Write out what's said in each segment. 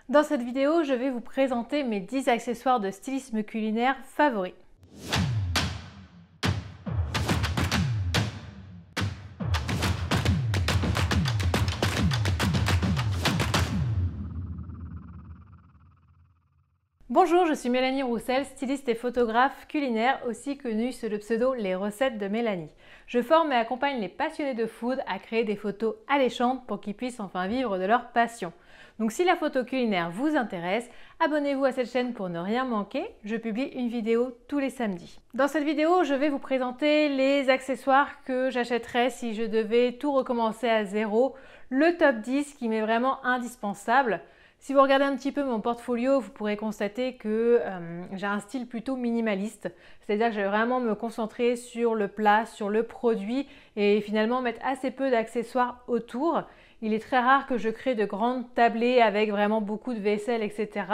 Dans cette vidéo, je vais vous présenter mes 10 accessoires de stylisme culinaire favoris. Bonjour, je suis Mélanie Roussel, styliste et photographe culinaire, aussi connue sous le pseudo Les Recettes de Mélanie. Je forme et accompagne les passionnés de food à créer des photos alléchantes pour qu'ils puissent enfin vivre de leur passion. Donc si la photo culinaire vous intéresse, abonnez-vous à cette chaîne pour ne rien manquer. Je publie une vidéo tous les samedis. Dans cette vidéo, je vais vous présenter les accessoires que j'achèterais si je devais tout recommencer à zéro, le top 10 qui m'est vraiment indispensable. Si vous regardez un petit peu mon portfolio, vous pourrez constater que j'ai un style plutôt minimaliste. C'est-à-dire que je vais vraiment me concentrer sur le plat, sur le produit et finalement mettre assez peu d'accessoires autour. Il est très rare que je crée de grandes tablées avec vraiment beaucoup de vaisselle, etc.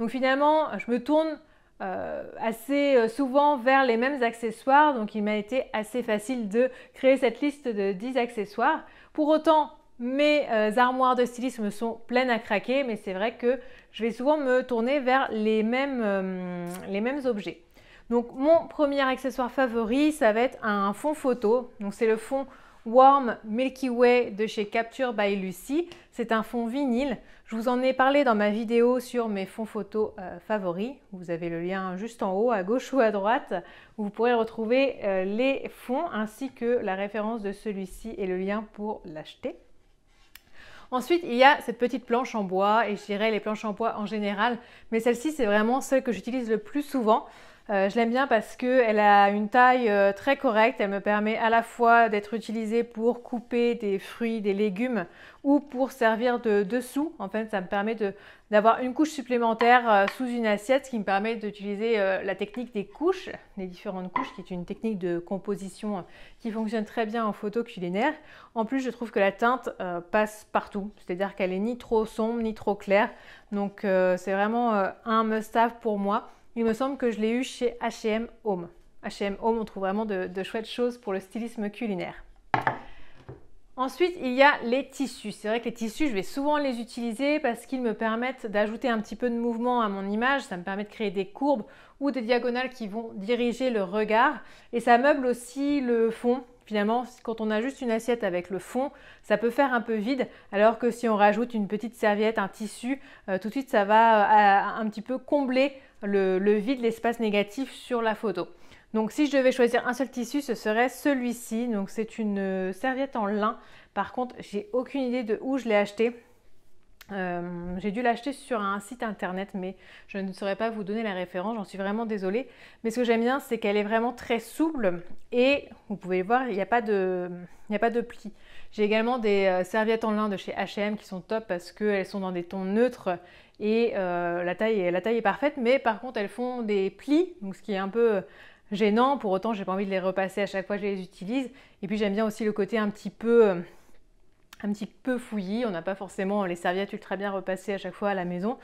Donc finalement, je me tourne assez souvent vers les mêmes accessoires. Donc il m'a été assez facile de créer cette liste de 10 accessoires. Pour autant, mes armoires de stylisme sont pleines à craquer, mais c'est vrai que je vais souvent me tourner vers les mêmes objets. Donc mon premier accessoire favori, ça va être un fond photo. Donc c'est le fond Warm Milky Way de chez Capture by Lucy. C'est un fond vinyle. Je vous en ai parlé dans ma vidéo sur mes fonds photos favoris. Vous avez le lien juste en haut, à gauche ou à droite, où vous pourrez retrouver les fonds ainsi que la référence de celui-ci et le lien pour l'acheter. Ensuite, il y a cette petite planche en bois et je dirais les planches en bois en général, mais celle-ci, c'est vraiment celle que j'utilise le plus souvent. Je l'aime bien parce qu'elle a une taille très correcte. Elle me permet à la fois d'être utilisée pour couper des fruits, des légumes ou pour servir de dessous. En fait, ça me permet d'avoir une couche supplémentaire sous une assiette, ce qui me permet d'utiliser la technique des couches, les différentes couches, qui est une technique de composition qui fonctionne très bien en photo culinaire. En plus, je trouve que la teinte passe partout, c'est-à-dire qu'elle est ni trop sombre ni trop claire. Donc, c'est vraiment un must-have pour moi. Il me semble que je l'ai eu chez H&M Home. H&M Home, on trouve vraiment de chouettes choses pour le stylisme culinaire. Ensuite, il y a les tissus. C'est vrai que les tissus, je vais souvent les utiliser parce qu'ils me permettent d'ajouter un petit peu de mouvement à mon image. Ça me permet de créer des courbes ou des diagonales qui vont diriger le regard. Et ça meuble aussi le fond. Finalement, quand on a juste une assiette avec le fond, ça peut faire un peu vide, alors que si on rajoute une petite serviette, un tissu, tout de suite ça va un petit peu combler le vide, l'espace négatif sur la photo. Donc si je devais choisir un seul tissu, ce serait celui-ci. Donc c'est une serviette en lin. Par contre, j'ai aucune idée de où je l'ai acheté. J'ai dû l'acheter sur un site internet, mais je ne saurais pas vous donner la référence, j'en suis vraiment désolée. Mais ce que j'aime bien, c'est qu'elle est vraiment très souple et vous pouvez voir, il n'y a pas de plis. J'ai également des serviettes en lin de chez H&M qui sont top parce qu'elles sont dans des tons neutres et la taille est parfaite, mais par contre elles font des plis, donc ce qui est un peu gênant. Pour autant, j'ai pas envie de les repasser à chaque fois que je les utilise. Et puis j'aime bien aussi le côté un petit peu fouillis. On n'a pas forcément les serviettes ultra bien repassées à chaque fois à la maison.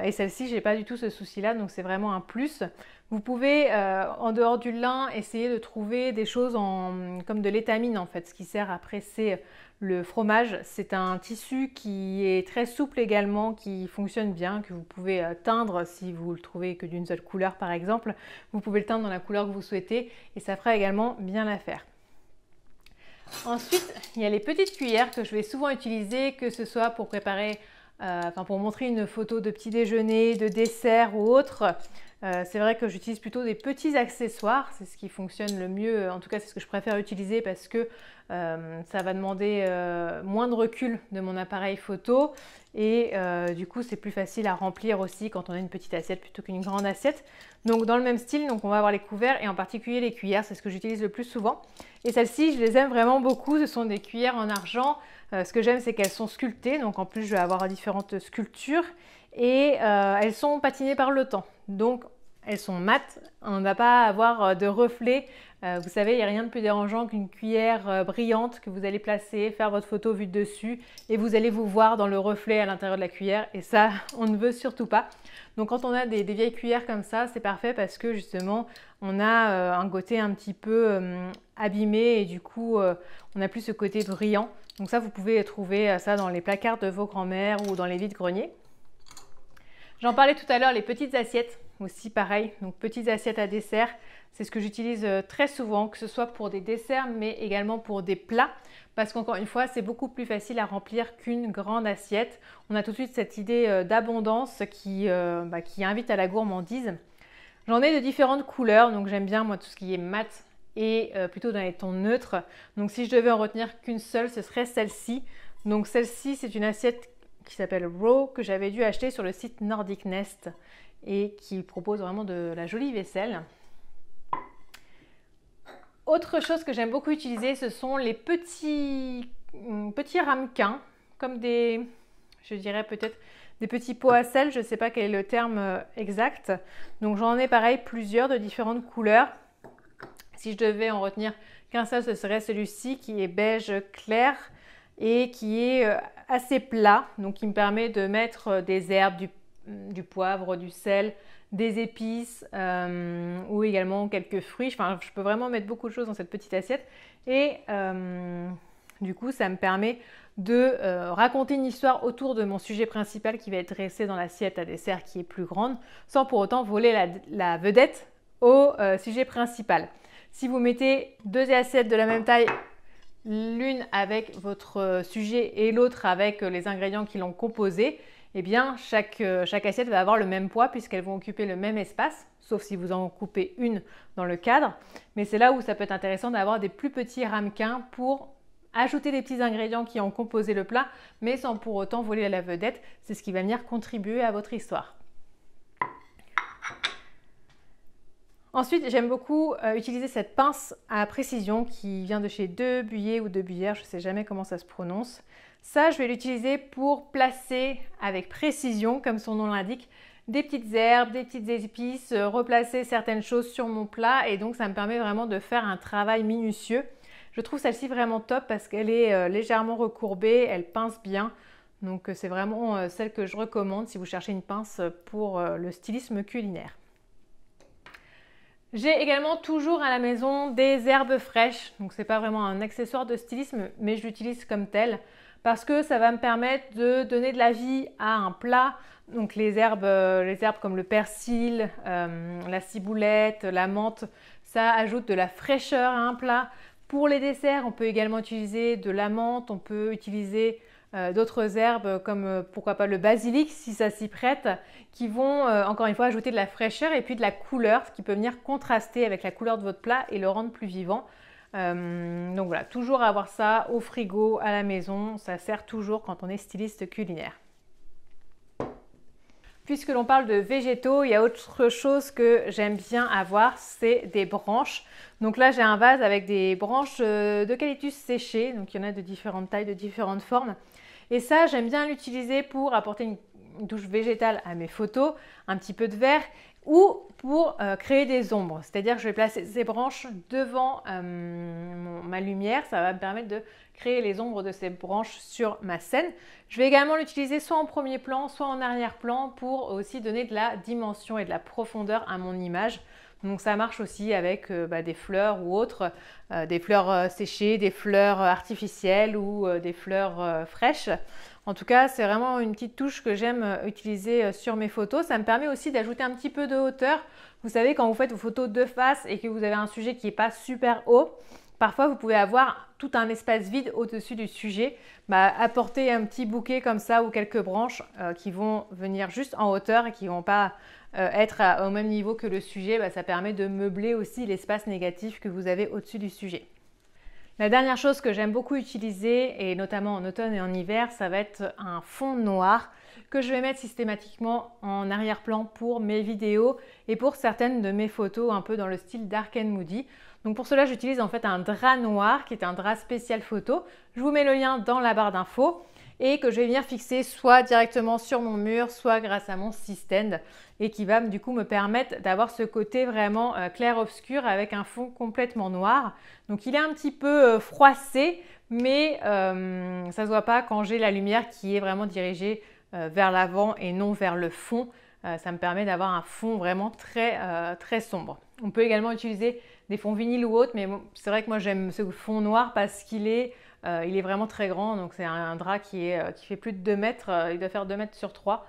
Et celle-ci, j'ai pas du tout ce souci-là, donc c'est vraiment un plus. Vous pouvez, en dehors du lin, essayer de trouver des choses comme de l'étamine en fait. Ce qui sert à presser le fromage. C'est un tissu qui est très souple également, qui fonctionne bien, que vous pouvez teindre si vous le trouvez que d'une seule couleur par exemple. Vous pouvez le teindre dans la couleur que vous souhaitez et ça fera également bien l'affaire. Ensuite, il y a les petites cuillères que je vais souvent utiliser, que ce soit pour préparer, pour montrer une photo de petit déjeuner, de dessert ou autre. C'est vrai que j'utilise plutôt des petits accessoires, c'est ce qui fonctionne le mieux, en tout cas c'est ce que je préfère utiliser parce que ça va demander moins de recul de mon appareil photo et du coup c'est plus facile à remplir aussi quand on a une petite assiette plutôt qu'une grande assiette. Donc dans le même style, donc on va avoir les couverts et en particulier les cuillères, c'est ce que j'utilise le plus souvent. Et celles-ci, je les aime vraiment beaucoup, ce sont des cuillères en argent. Ce que j'aime, c'est qu'elles sont sculptées, donc en plus je vais avoir différentes sculptures et elles sont patinées par le temps. Donc elles sont mates, on ne va pas avoir de reflets. Vous savez, il n'y a rien de plus dérangeant qu'une cuillère brillante que vous allez placer, faire votre photo vue de dessus et vous allez vous voir dans le reflet à l'intérieur de la cuillère et ça, on ne veut surtout pas. Donc quand on a des vieilles cuillères comme ça, c'est parfait parce que justement, on a un côté un petit peu abîmé et du coup, on n'a plus ce côté brillant. Donc ça, vous pouvez trouver ça dans les placards de vos grands-mères ou dans les vides-greniers. J'en parlais tout à l'heure, les petites assiettes aussi pareil, donc petites assiettes à dessert, c'est ce que j'utilise très souvent, que ce soit pour des desserts mais également pour des plats, parce qu'encore une fois c'est beaucoup plus facile à remplir qu'une grande assiette. On a tout de suite cette idée d'abondance qui invite à la gourmandise. J'en ai de différentes couleurs, donc j'aime bien moi tout ce qui est mat et plutôt dans les tons neutres. Donc si je devais en retenir qu'une seule, ce serait celle-ci. Donc celle-ci c'est une assiette qui s'appelle Raw, que j'avais dû acheter sur le site Nordic Nest et qui propose vraiment de la jolie vaisselle. Autre chose que j'aime beaucoup utiliser, ce sont les petits ramequins, comme je dirais peut-être des petits pots à sel, je ne sais pas quel est le terme exact. Donc j'en ai pareil plusieurs de différentes couleurs. Si je devais en retenir qu'un seul, ce serait celui-ci qui est beige clair et qui est assez plat, donc qui me permet de mettre des herbes, du poivre, du sel, des épices ou également quelques fruits. Enfin, je peux vraiment mettre beaucoup de choses dans cette petite assiette et du coup ça me permet de raconter une histoire autour de mon sujet principal qui va être dressé dans l'assiette à dessert qui est plus grande, sans pour autant voler la vedette au sujet principal. Si vous mettez deux assiettes de la même taille, l'une avec votre sujet et l'autre avec les ingrédients qui l'ont composé, eh bien chaque assiette va avoir le même poids puisqu'elles vont occuper le même espace, sauf si vous en coupez une dans le cadre. Mais c'est là où ça peut être intéressant d'avoir des plus petits ramequins pour ajouter les petits ingrédients qui ont composé le plat, mais sans pour autant voler la vedette. C'est ce qui va venir contribuer à votre histoire. Ensuite, j'aime beaucoup utiliser cette pince à précision qui vient de chez Debuyer ou Debuyère, je ne sais jamais comment ça se prononce. Ça, je vais l'utiliser pour placer avec précision, comme son nom l'indique, des petites herbes, des petites épices, replacer certaines choses sur mon plat et donc ça me permet vraiment de faire un travail minutieux. Je trouve celle-ci vraiment top parce qu'elle est légèrement recourbée, elle pince bien. Donc c'est vraiment celle que je recommande si vous cherchez une pince pour le stylisme culinaire. J'ai également toujours à la maison des herbes fraîches, donc c'est pas vraiment un accessoire de stylisme, mais je l'utilise comme tel parce que ça va me permettre de donner de la vie à un plat. Donc les herbes comme le persil, la ciboulette, la menthe, ça ajoute de la fraîcheur à un plat. Pour les desserts, on peut également utiliser de la menthe, on peut utiliser d'autres herbes comme pourquoi pas le basilic si ça s'y prête, qui vont encore une fois ajouter de la fraîcheur et puis de la couleur, ce qui peut venir contraster avec la couleur de votre plat et le rendre plus vivant. Donc voilà, toujours avoir ça au frigo à la maison, ça sert toujours quand on est styliste culinaire. Puisque l'on parle de végétaux, il y a autre chose que j'aime bien avoir, c'est des branches. Donc là, j'ai un vase avec des branches d'eucalyptus séchées, donc il y en a de différentes tailles, de différentes formes. Et ça, j'aime bien l'utiliser pour apporter une touche végétale à mes photos, un petit peu de vert, ou pour créer des ombres. C'est-à-dire que je vais placer ces branches devant ma lumière, ça va me permettre de créer les ombres de ces branches sur ma scène. Je vais également l'utiliser soit en premier plan, soit en arrière-plan pour aussi donner de la dimension et de la profondeur à mon image. Donc ça marche aussi avec des fleurs ou autres, des fleurs séchées, des fleurs artificielles ou des fleurs fraîches. En tout cas, c'est vraiment une petite touche que j'aime utiliser sur mes photos. Ça me permet aussi d'ajouter un petit peu de hauteur. Vous savez, quand vous faites vos photos de face et que vous avez un sujet qui n'est pas super haut, parfois vous pouvez avoir tout un espace vide au-dessus du sujet. Apporter un petit bouquet comme ça ou quelques branches qui vont venir juste en hauteur et qui ne vont pas être au même niveau que le sujet, ça permet de meubler aussi l'espace négatif que vous avez au-dessus du sujet. La dernière chose que j'aime beaucoup utiliser, et notamment en automne et en hiver, ça va être un fond noir que je vais mettre systématiquement en arrière-plan pour mes vidéos et pour certaines de mes photos un peu dans le style dark and moody. Donc pour cela, j'utilise en fait un drap noir qui est un drap spécial photo. Je vous mets le lien dans la barre d'infos et que je vais venir fixer soit directement sur mon mur, soit grâce à mon Systand et qui va du coup me permettre d'avoir ce côté vraiment clair-obscur avec un fond complètement noir. Donc il est un petit peu froissé, mais ça ne se voit pas quand j'ai la lumière qui est vraiment dirigée vers l'avant et non vers le fond. Ça me permet d'avoir un fond vraiment très sombre. On peut également utiliser des fonds vinyles ou autres, mais bon, c'est vrai que moi j'aime ce fond noir parce qu'il est vraiment très grand. Donc c'est un drap qui fait plus de 2 mètres, il doit faire 2 mètres sur 3.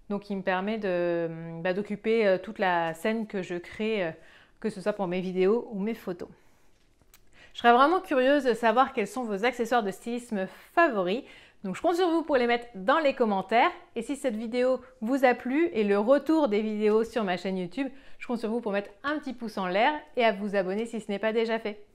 Donc il me permet d'occuper toute la scène que je crée, que ce soit pour mes vidéos ou mes photos. Je serais vraiment curieuse de savoir quels sont vos accessoires de stylisme favoris. Donc je compte sur vous pour les mettre dans les commentaires. Et si cette vidéo vous a plu et le retour des vidéos sur ma chaîne YouTube, je compte sur vous pour mettre un petit pouce en l'air et à vous abonner si ce n'est pas déjà fait.